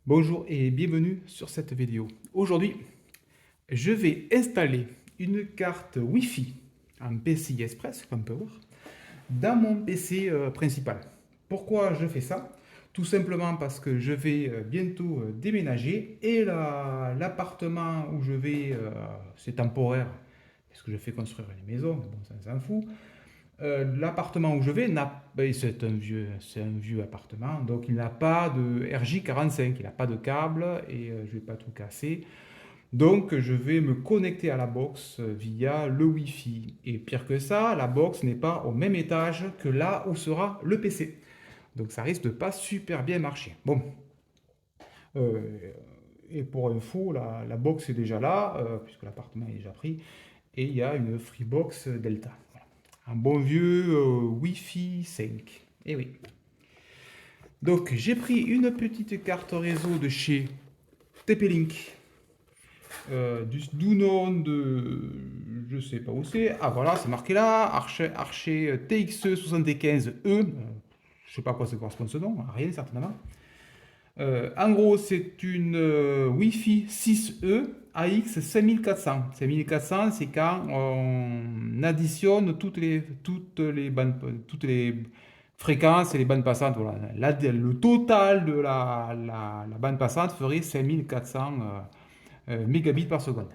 Bonjour et bienvenue sur cette vidéo. Aujourd'hui, je vais installer une carte Wi-Fi en PCI Express, comme on peut voir, dans mon PC principal. Pourquoi je fais ça? Tout simplement parce que je vais bientôt déménager et l'appartement où je vais, c'est temporaire, parce que je fais construire une maison, mais bon, ça on s'en fout. L'appartement où je vais, c'est un vieux appartement, donc il n'a pas de RJ45, il n'a pas de câble et je ne vais pas tout casser. Donc je vais me connecter à la box via le Wi-Fi. Et pire que ça, la box n'est pas au même étage que là où sera le PC. Donc ça risque de pas super bien marcher. Bon, euh, et pour info, la box est déjà là, puisque l'appartement est déjà pris, et il y a une Freebox Delta. Voilà. Un bon vieux Wi-Fi 5. Et oui. Donc j'ai pris une petite carte réseau de chez TP-Link. Du nom de... Je sais pas où c'est. Ah voilà, c'est marqué là. Archer TXE 75E. Je sais pas à quoi ça correspond ce nom. À rien certainement. En gros, c'est une Wi-Fi 6E AX 5400. 5400, c'est quand on additionne toutes les fréquences et les bandes passantes. Voilà. Le total de la bande passante ferait 5400 mégabits par seconde.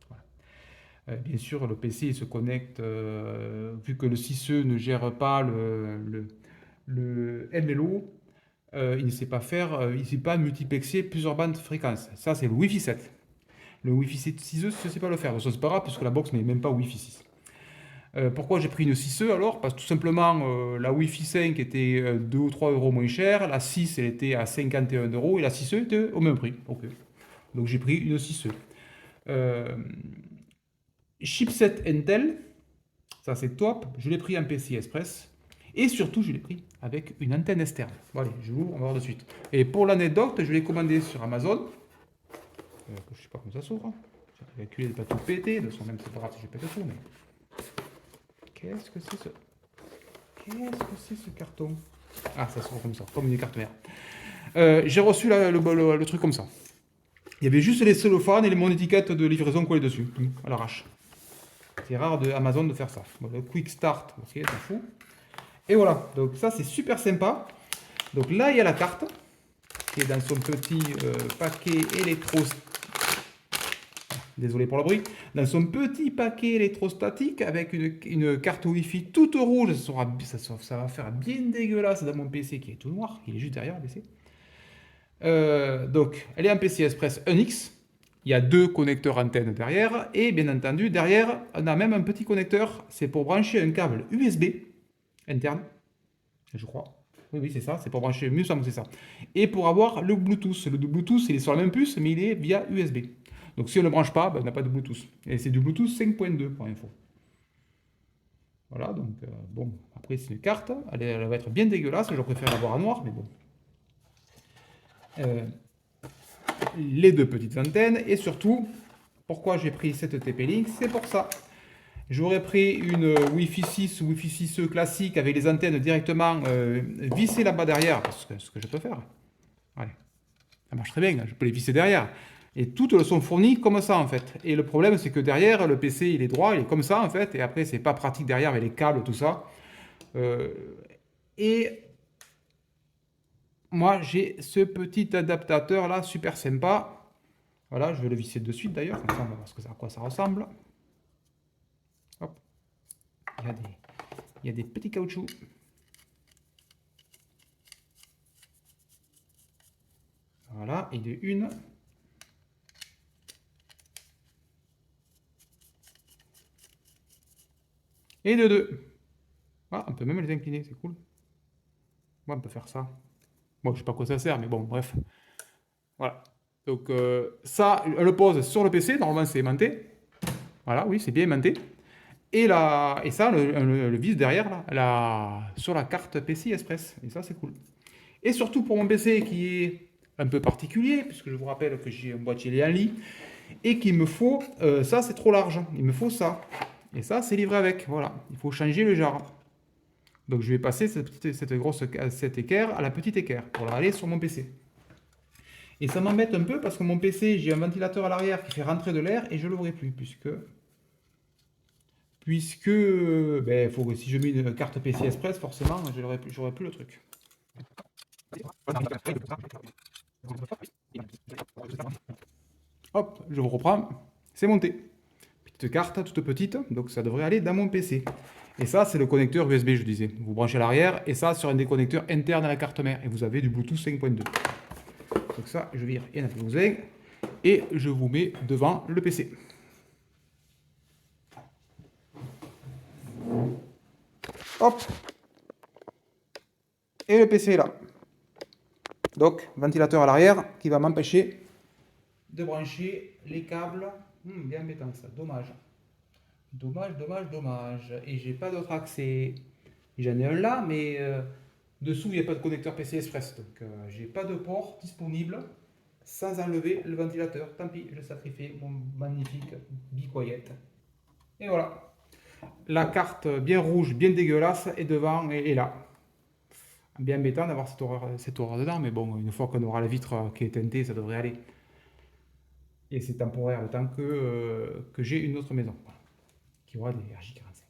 Voilà. Bien sûr, le PC il se connecte, vu que le 6E ne gère pas le MLO, il ne sait pas faire, il ne sait pas multiplexer plusieurs bandes de fréquences. Ça, c'est le Wi-Fi 7. Le Wi-Fi 6E, je ne sais pas le faire. C'est pas grave, puisque la box n'est même pas Wi-Fi 6. Pourquoi j'ai pris une 6E alors? Parce que tout simplement, la Wi-Fi 5 était 2 ou 3 euros moins chère, la 6 elle était à 51 euros et la 6E était au même prix. Ok. Donc j'ai pris une 6E. Euh, Chipset Intel, ça c'est top. Je l'ai pris en PCI Express. Et surtout, je l'ai pris avec une antenne externe. Bon, allez, je l'ouvre, on va voir de suite. Et pour l'anecdote, je l'ai commandé sur Amazon. Je ne sais pas comment ça s'ouvre. J'ai calculé de ne pas tout péter. De son même, c'est pas grave si je pète tout. Mais qu'est-ce que c'est ce... Qu'est-ce que c'est ce carton? Ah, ça s'ouvre comme ça, comme une carte mère. J'ai reçu le truc comme ça. Il y avait juste les cellophanes et mon étiquette de livraison collée dessus, à l'arrache. C'est rare de Amazon de faire ça. Bon, le Quick Start, ok, t'en fous. Et voilà, donc ça c'est super sympa. Donc là il y a la carte qui est dans son petit paquet désolé pour le bruit, dans son petit paquet électrostatique avec une carte Wi-Fi toute rouge. Ça va faire bien dégueulasse dans mon PC qui est tout noir. Il est juste derrière le PC. Donc elle est en PCI Express 1X. Il y a deux connecteurs antennes derrière. Et bien entendu, derrière, on a même un petit connecteur. C'est pour brancher un câble USB interne, je crois. Oui, oui, c'est ça. C'est pour brancher, mieux semble c'est ça. Et pour avoir le Bluetooth. Le Bluetooth, il est sur la même puce, mais il est via USB. Donc si on ne le branche pas, ben, on n'a pas de Bluetooth. Et c'est du Bluetooth 5.2 pour info. Voilà, donc bon, après c'est une carte. Elle va être bien dégueulasse. Je préfère l'avoir en noir, mais bon. Les deux petites antennes. Et surtout, pourquoi j'ai pris cette TP-Link? C'est pour ça. J'aurais pris une Wi-Fi 6 ou Wi-Fi 6E classique avec les antennes directement vissées là-bas derrière, parce que ce que je peux faire. Allez, ça marche très bien, je peux les visser derrière. Et toutes elles sont fournies comme ça en fait. Et le problème c'est que derrière, le PC il est droit, il est comme ça en fait, et après c'est pas pratique derrière avec les câbles, tout ça. Et moi j'ai ce petit adaptateur là, super sympa. Voilà, je vais le visser de suite d'ailleurs, comme ça on va voir à quoi ça ressemble. Hop. Il y a des petits caoutchoucs. Voilà, et de une. Et de deux. Ah, on peut même les incliner, c'est cool. Moi, on peut faire ça. Bon, je sais pas à quoi ça sert, mais bon, bref. Voilà. Donc ça, on le pose sur le PC, normalement c'est aimanté. Voilà, oui, c'est bien aimanté. Et ça, le vis derrière, sur la carte PCI Express. Et ça, c'est cool. Et surtout pour mon PC qui est un peu particulier, puisque je vous rappelle que j'ai un boîtier en lit, et qu'il me faut, ça c'est trop large, il me faut ça. Et ça, c'est livré avec, voilà. Il faut changer le jar. Donc je vais passer cette équerre à la petite équerre pour aller sur mon PC. Et ça m'embête un peu parce que mon PC, j'ai un ventilateur à l'arrière qui fait rentrer de l'air et je ne l'aurai plus puisque faut que si je mets une carte PCI Express, forcément, j'aurai plus le truc. Hop, je vous reprends. C'est monté. Petite carte, toute petite, donc ça devrait aller dans mon PC. Et ça, c'est le connecteur USB, je disais. Vous branchez à l'arrière, et ça sur un des connecteurs internes à la carte mère. Et vous avez du Bluetooth 5.2. Donc ça, je vire, il n'y en a plus besoin. Et je vous mets devant le PC. Hop. Et le PC est là. Donc, ventilateur à l'arrière qui va m'empêcher de brancher les câbles. Bien embêtant ça, dommage. Dommage. Et j'ai pas d'autre accès. J'en ai un là, mais dessous il n'y a pas de connecteur PCI Express. Donc j'ai pas de port disponible sans enlever le ventilateur. Tant pis, je sacrifie mon magnifique Be Quiet. Et voilà. La carte bien rouge, bien dégueulasse, est devant et là. Bien embêtant d'avoir cette horreur dedans, mais bon, une fois qu'on aura la vitre qui est teintée, ça devrait aller. Et c'est temporaire, le temps que j'ai une autre maison qui aura des RJ45.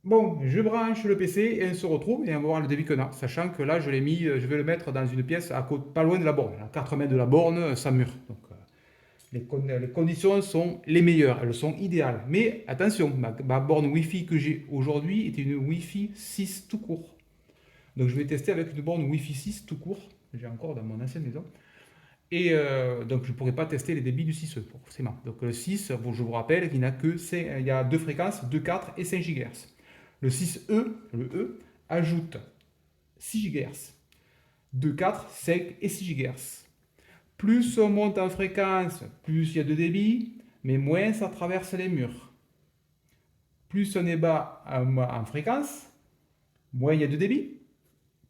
Bon, je branche le PC et on se retrouve et on va voir le débit qu'on a, sachant que là, je l'ai mis, je vais le mettre dans une pièce pas loin de la borne, à 4 mètres de la borne, sans mur. Donc, les conditions sont les meilleures, elles sont idéales. Mais attention, ma borne Wi-Fi que j'ai aujourd'hui est une Wi-Fi 6 tout court. Donc je vais tester avec une borne Wi-Fi 6 tout court, que j'ai encore dans mon ancienne maison. Et donc je ne pourrai pas tester les débits du 6E, forcément. Donc le 6, bon, je vous rappelle qu'il y a deux fréquences, 2, 4 et 5 GHz. Le 6E, le E, ajoute 6 GHz. 2, 4, 5 et 6 GHz. Plus on monte en fréquence, plus il y a de débit, mais moins ça traverse les murs. Plus on est bas en fréquence, moins il y a de débit,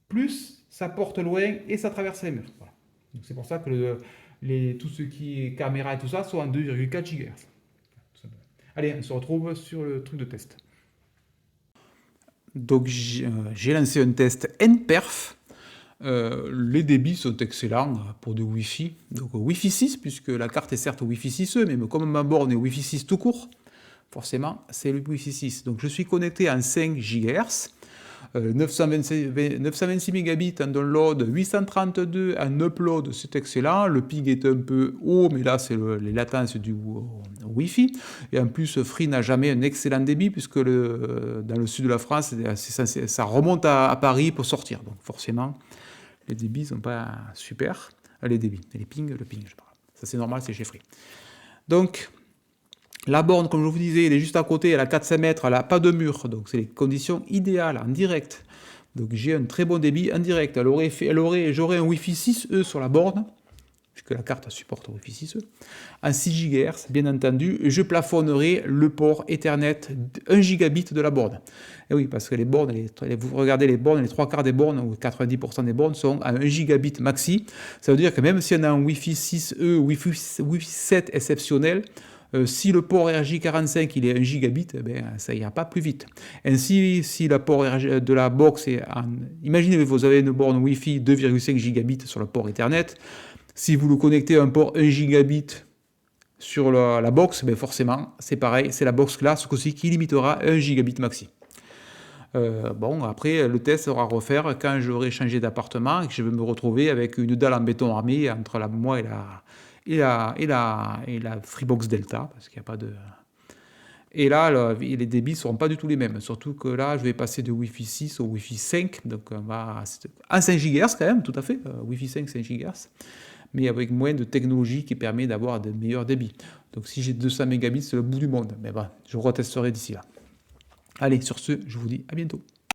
plus ça porte loin et ça traverse les murs. Voilà. C'est pour ça que tout ce qui est caméra et tout ça sont en 2,4 GHz. Allez, on se retrouve sur le truc de test. Donc j'ai lancé un test NPerf. Les débits sont excellents pour du Wi-Fi. Donc Wi-Fi 6, puisque la carte est certes Wi-Fi 6E, mais comme ma borne est Wi-Fi 6 tout court, forcément c'est le Wi-Fi 6. Donc je suis connecté en 5 GHz, 926 mégabits en download, 832 en upload, c'est excellent. Le ping est un peu haut, mais là c'est les latences du Wi-Fi. Et en plus, Free n'a jamais un excellent débit, puisque dans le sud de la France, ça remonte à Paris pour sortir. Donc forcément, les débits ne sont pas super. Les débits, le ping, je parle. Ça c'est normal, c'est chez Free. Donc, la borne, comme je vous disais, elle est juste à côté, elle a 400 mètres, elle n'a pas de mur. Donc, c'est les conditions idéales en direct. Donc, j'ai un très bon débit en direct. J'aurais un Wi-Fi 6E sur la borne, puisque la carte supporte Wi-Fi 6E, en 6 GHz, bien entendu. Je plafonnerai le port Ethernet 1 gigabit de la borne. Et oui, parce que les bornes, vous regardez les bornes, les 3/4 des bornes, ou 90% des bornes sont à 1 gigabit maxi. Ça veut dire que même si on a un Wi-Fi 6E, Wi-Fi 7 exceptionnel, si le port RJ45 il est 1 gigabit, ça ira pas plus vite. Ainsi, si le port de la box est imaginez que vous avez une borne Wi-Fi 2,5 gigabit sur le port Ethernet. Si vous le connectez à un port 1 gigabit sur la box, forcément, c'est pareil, c'est la box classe aussi qui limitera 1 gigabit maxi. Bon, après, le test sera à refaire quand j'aurai changé d'appartement et que je vais me retrouver avec une dalle en béton armé entre moi et la Freebox Delta, parce qu'il n'y a pas de... Et là, les débits ne seront pas du tout les mêmes. Surtout que là, je vais passer de Wi-Fi 6 au Wi-Fi 5. Donc, on va à 5 GHz quand même, tout à fait. Wi-Fi 5, 5 GHz. Mais avec moins de technologie qui permet d'avoir de meilleurs débits. Donc, si j'ai 200 mégabits, c'est le bout du monde. Mais bon, je retesterai d'ici là. Allez, sur ce, je vous dis à bientôt.